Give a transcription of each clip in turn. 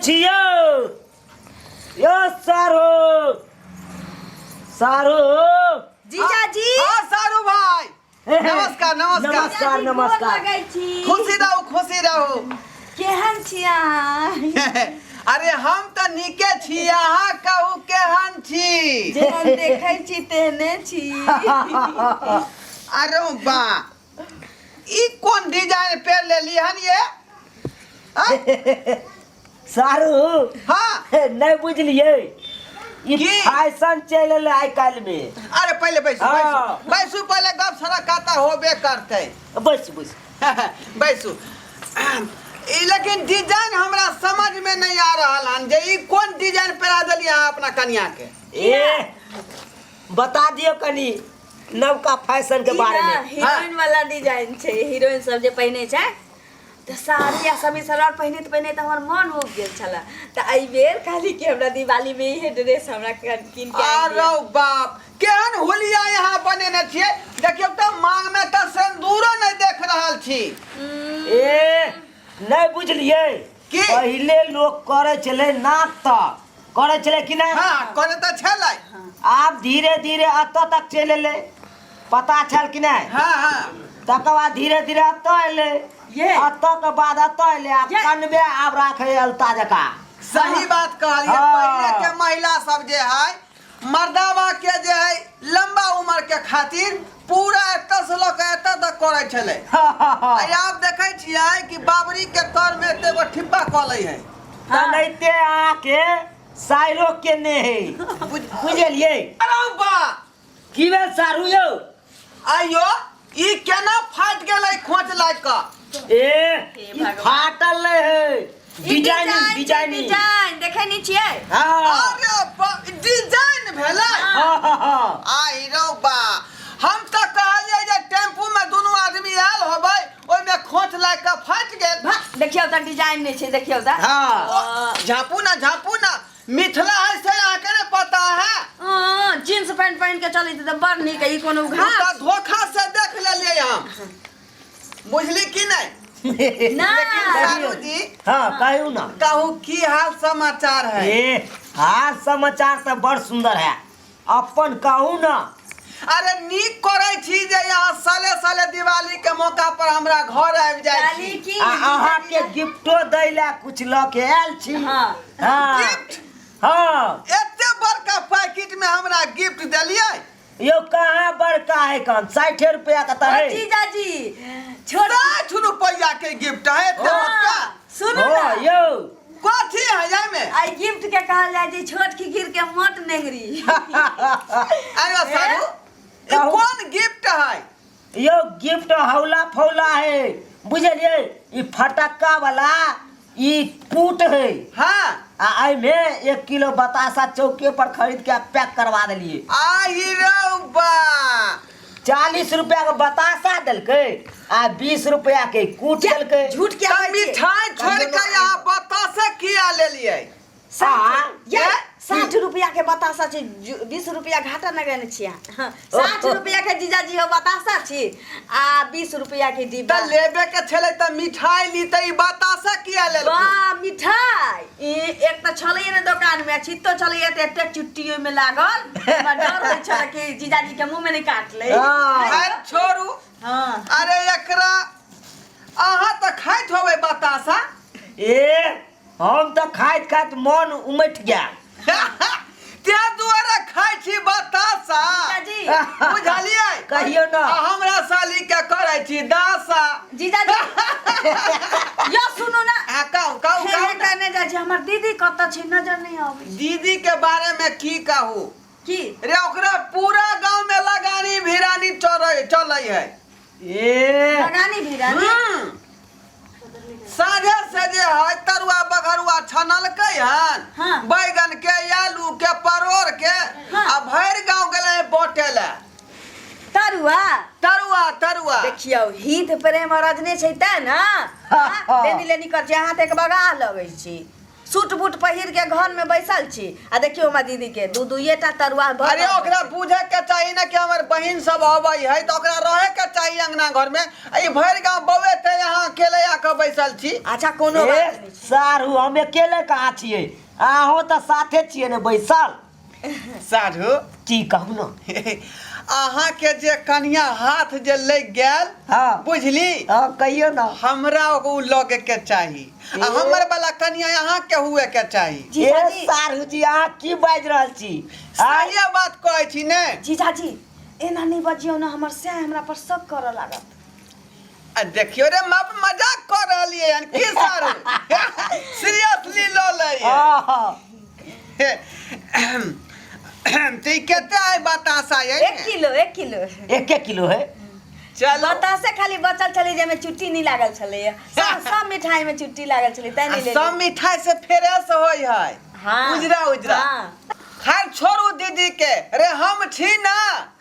पूछियो यो सारू सारू जीजा जी। हाँ सारू भाई नमस्कार नमस्कार नमस्कार नमस्कार खुशी रहो केहन छिया? अरे हम तो निके छी अहाँ कहू केहन छी जेहन देखै छी तेहने छी। अरे बा ई कौन डिजाइन पे ले ली हन ये सारू हाँ नहीं बुझलिए की? फैशन चल आइ काल में। अरे पहले बैसू हाँ। बैसू पहले गप सड़ा काता होबे करते बस बस बैसू लेकिन डिजाइन हमरा समझ में नहीं आ रहा हन जे ई कौन डिजाइन पेरा देली अहाँ अपना कन्या के ए बता दियो कनी नवका फैशन के बारे में। हीरोइन वाला डिजाइन छे। हीरोइन सब जे पहिने छै त साड़ी आ समी सलवार पहिने त हमर मन हो गेल छला। त एहि बेर कहली कि हमरा दिवाली में इहे ड्रेस हमरा किन के अरे बाप केहन होलिया यहाँ बनेने छिए देखियो त मांग में त सिंदूरो नहीं देख रहल छी ए नहीं बुझलिए की? पहले लोग करे चले नाटक करे चले कि नहीं। हां करे त छलै आप धीरे धीरे अत तक चले ले पता चल कि नहीं। हां हां तक बाद धीरे धीरे अत अले ये अत के बाद अत अले आप ये। कनबे आप राखे अलता जका। सही बात कहलिए हाँ। पहले के महिला सब जे है मर्दावा के जे है लंबा उम्र के खातिर पूरा एतस लोग एतऽ तक करे छले आई आप देखे छियै कि बाबरी के तर में एते गो ठिप्पा कलै है तनैते आके साइलो के ने है बुझलिए। अरे बा की बे सारू यो आइयो ई केना फाट गेलै खोच लाग क ए फाटल नहीं है डिजाइन डिजाइन देखे नहीं छिए। हां अरे डिजाइन भेलै हां आई रो बा हम त कहलिए जे टेम्पू में दोनों आदमी आयल होबै ओइ में खोच लाग क फाट गेल देखियो त डिजाइन नहीं छे देखियो त। हां झापू ना मिथिला है से आके ने पता है जींस पैंट पहन के चली त बड़ नीक ई कोनो उसका घाट धोखा से देख लेलिए हम बुझली कि नहीं ना। लेकिन सारू जी हां कहू ना कहू की हाल समाचार है ए हाल समाचार तो बड़ सुंदर है अपन कहू ना। अरे नीक करे छी जे यहाँ साले साले दिवाली के मौका पर हमरा घर आबि जाय डाली छी की अहाँ के गिफ्टो दै ला कुछ ल के आयल छी। हां हां गिफ्ट हां एते बड़का पैकेट में हमरा गिफ्ट देलिए यो कहाँ बड़का है कौन 60 रुपया का तो है। जीजा जी छोड़ 60 रुपया के गिफ्ट है एते बड़का सुनो हो ना यो कथी है जाय में आई गिफ्ट के कहल जाय जे छोट की गिर के मोट नेंगरी। अरे सारू ई कहू। कौन गिफ्ट है यो गिफ्ट हौला फौला है बुझलिए ई फटक्का वाला ई कूट है हाँ आई में 1 किलो बतासा चौके पर खरीद के पैक करवा दिलिए। आई रो बा 40 रुपया का बतासा दिलके आ 20 रुपया के कूट दिलके। झूठ क्या तो मिठाई छोड़ के यहाँ बतासे किया ले लिए 60 रुपया के बतासा छी 20 रुपया घाटा न गने छिया। 60 रुपया के जीजा जी हो बतासा छी आ 20 रुपया के डिब्बा। त लेबे के छले त मिठाई ली त ई बतासा किया ले वाह मिठाई एक त छलै ने दुकान में छितो छलै त एते चुट्टियो में लागल हमरा डर होय छल कि जीजा जी के मुंह में नहीं काट ले। अरे छोड़ू हां अरे एकरा आहा त खाइत होबे बतासा ए हम तो खाइत खाइत मन उमट गया। ते दुआरे खाइ छी बतासा जी बुझलिए कहियो ना हमरा साली के करे छी दासा जीजा जी यो सुनो ना कहू कहने जा जी हमर दीदी कत छी नजर नहीं आवे। दीदी के बारे में की कहू की रे ओकरा पूरा गांव में लगानी भिरानी चलै है ए लगानी भिरानी साझे से जे है तरुआ बघरुआ छनल के हन हाँ। बैगन के आलू के परोर के हाँ। आ भर गांव गेले बोटेला तरुआ तरुआ देखियो हित प्रेम रजने छै त ना देनी लेनी कर छै हाथ एक बगा लगै छी सूट बूट पहिर के घर में बैसल छी आ देखियो हमरा दीदी के दुइटा तरुआ अरे ओकरा बुझे के चाहिए ना कि हमर बहिन सब अबै है तो ओकरा रहे के चाहिए अंगना घर में। ई भर गांव बौए थे यहाँ अकेले आके बैसल छी। अच्छा कोनो बात नहीं सारू हम अकेले कहाँ छियै अहो तो साथे छियै ने बैसल। साधु की कहू ना अहाँ के जे कन्या हाथ जे लग गेल हाँ बुझली कहियो ना हमरा उ लगे के चाहिए हमर वाला कन्या यहाँ के हुए के चाहिए। ए सारू जी अहाँ की बाज रहल छी सही बात कहै छी ने जीजाजी एना नहीं बजियो ना हमर से हमरा पर शक करऽ लागत। देखियो रे मजाक कर रहलिए हन की सारू सीरियसली लो ले ती केते है बतासा है 1 किलो 1 किलो है। चलो बतासे खाली बचल चले जे में चुट्टी नहीं लागल छले सब मिठाई में चुट्टी लागल छले तै नहीं ले सब मिठाई से फ्रेश होय है। हाँ उजरा खैर छोड़ू दीदी के रे हम छी ना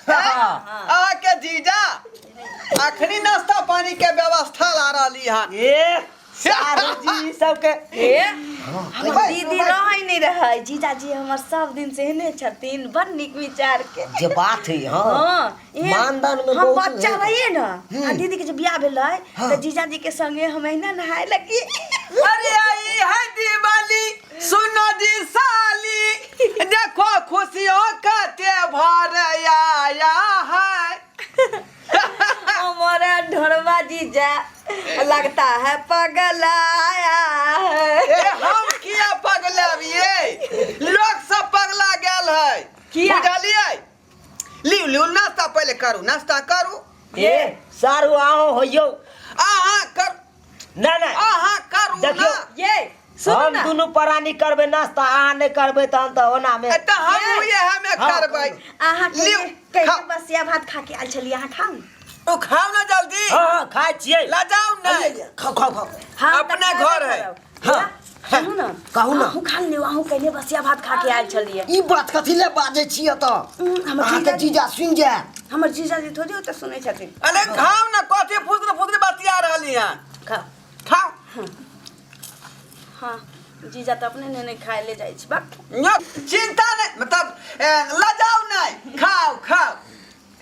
आ के जीजा अखनी नाश्ता पानी के व्यवस्था ला रहली हन। ए सारू जी सबके हमर दीदी रहै नहीं रहै जीजाजी हमर सब दिन से हेने छथिन बड़ निक विचार के जे बात है मानदान में हम बहुत बच्चा रहिए ना आ दीदी के जब बियाह भेलै त जीजाजी के संगे हम एना नहाय लगी। अरे आई है दिवाली सुनो जी साली देखो खुशियों का त्योहार आया है। हमारा ढोरवा जीजा लगता है पगलाया है। हम किया पगलाबिए लोग सब पगला गेल है किया? बुझलिए लिउ नाश्ता पहले करू नाश्ता करू। ए सारू आओ होइयो आहा कर ना आहा करू देखियो ना ये सुनो हम ना दोनों प्राणी करबे नाश्ता अहाँ नहीं करबे तहन तो होना में त हम ये हमें करबै आहा लिउ, के खाओ। बसिया भात खा के आल छली आहा खाऊ तो खाओ ना जल्दी हाँ खाए छियै ला जाओ ना खाओ हाँ अपने घर है। हाँ सुनू ना कहू ना आहू खा लियो आहू कने बसिया भात खा के आल छलिए ई बात कथी ले बाजे छियै त हमर अहाँ के जीजा सुन जाय हमर जीजाजी थोड़ी होते सुनै छथिन। अरे खाओ ना कथी फुदरी बतिया रहली है खाओ खाओ हाँ जीजा तो अपने ने नहीं खाए ले जाए बा चिंता नहीं मतलब ला जाओ नहीं खाओ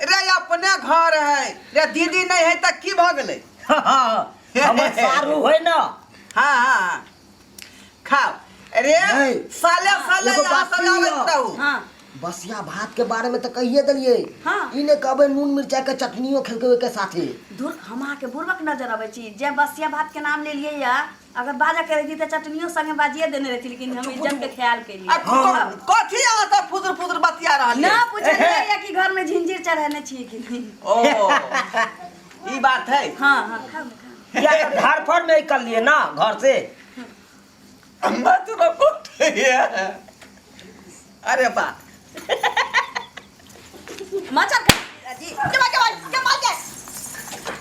रे अपने घर है रे दीदी नहीं है त की भ गेलै हमर सारू है ना हाँ खाओ अरे नहीं। साले एगो यहाँ बात सब सुनियो। लागत रहू हाँ बसिया भात के बारे में तो कहिए दिलिए हाँ। इने कहबे नून मिर्चाई के चटनियो खेलके के साथे दूर हमा के बुर्बक नजर आवे छी जे बसिया भात के नाम ले लिए या अगर बाजा करे दी त चटनियो संगे बाजिए देने रहती लेकिन हम इज्जत के ख्याल के लिए कथी यहाँ सब फुदर बतिया रहली ना पूछलिए या कि घर में झिंझिर चढ़ाने छी कि नहीं। ओ ई बात है हाँ हाँ खाओ ना, खाओ। या तो घर पर में कर लिए ना घर से मत रखो अरे बा मचर खा जी जमा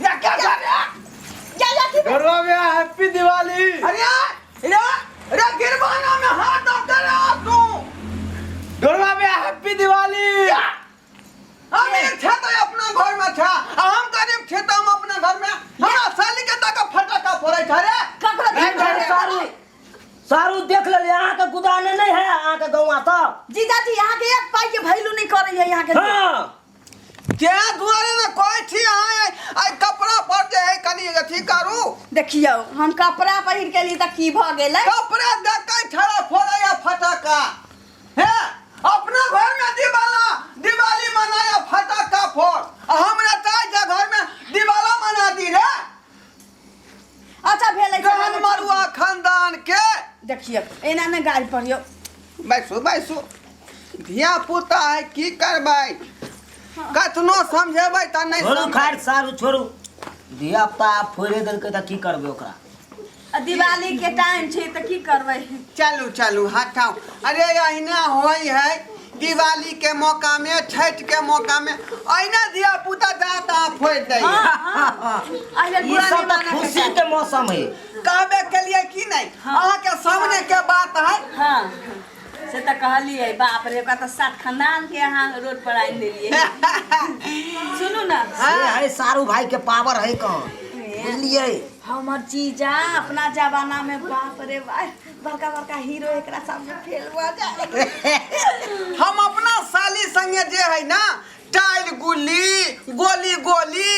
या क्या कर रहा जा की घरवा में हैप्पी दिवाली। अरे गिरबाना में हाथ डाल रहा तू घरवा में हैप्पी दिवाली। हम एक था तो अपना घर में था हम गरीब थे तो हम अपना घर में हमरा साली के तक फटाका फोड़े था रे ककरो सारू देख ले यहाँ के गुदाने नहीं है यहाँ के गौवा तो जीजाजी यहाँ के एक पाई के वैल्यू नहीं करे है यहाँ के हाँ क्या दुआरे ना कोई थी आई कपड़ा पर जे है कनी अथी करू देखियो हम कपड़ा पहिर के लिए त की भ गेलै कपड़ा देख के छड़ा फोड़ा या फटाका है अपना घर में दिवाली मनाया फटाका फोड़ हमरा ताई घर में दिवाला मना दी रे अच्छा भेलै गहन मरुआ खानदान के देखियो एना ने गाड़ी पड़ियो बैसू धिया पुता है की करबै कतनो समझेबै त नहीं छोड़ू समझ खैर सारू छोड़ू धिया पुता आप फोड़े देलकै त की करबे ओकरा दिवाली के टाइम छै त की करबै चलू हटाओ अरे अहिना होई है दिवाली के मौका में छठ के मौका में अहिना धिया पुता जाता फोड़ दे ये सब तो खुशी के मौसम है कहबे के लिए की नहीं अहाँ के सामने के बात है हाँ से त कहलिए बाप रे का त सात खानदान के यहाँ रोड पर आइन देलिए सुनू ना ये है सारू भाई के पावर है कहाँ बुझलिए हमर जीजा अपना जमाना में बाप रे बाप बड़का बड़का हीरो एकरा सामने फेल हुआ जाए। हम अपना साली संगे जे है ना टाइल गुल्ली गोली गोली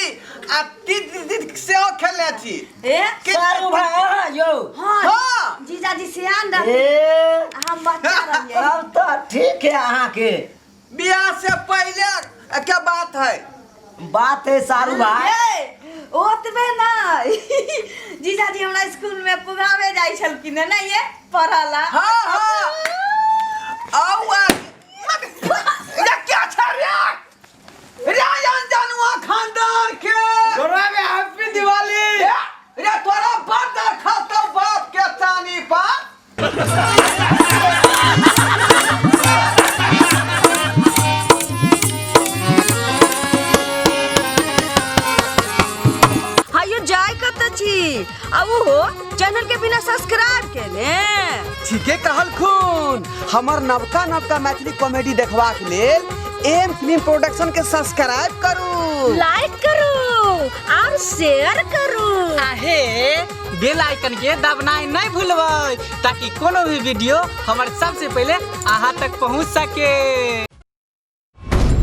आ तीत से खेले छी। ए सारू भाई यो हाँ हाँ। जीजा जी सियान रहे ए हम बच्चा रहिए। अब तो ठीक है अहाँ के बियाह से पहले क्या बात है? बात है सारू भाई ए, ओतबे ना जीजा जी हमरा स्कूल में पुगावे जाई छलकिन ना ये पढ़ाला। हाँ हाँ आउ ये क्या छा रे रायन जानुआ खानदान के गोरा में हैप्पी दिवाली। रे तोरा बात खाता बाप के चानी पर हायो जाय कत छी अब हो चैनल के बिना सब्सक्राइब केले। ठीके कहल खून हमर नवका नवका मैथिली कॉमेडी देखबाक लेल एम फिल्म प्रोडक्शन के सब्सक्राइब करू, लाइक करू और शेयर करू। आहे बेल आइकन के दबनाई नहीं भूलबै ताकि कोनो भी वीडियो हमारे सबसे पहले अहाँ तक पहुंच सके।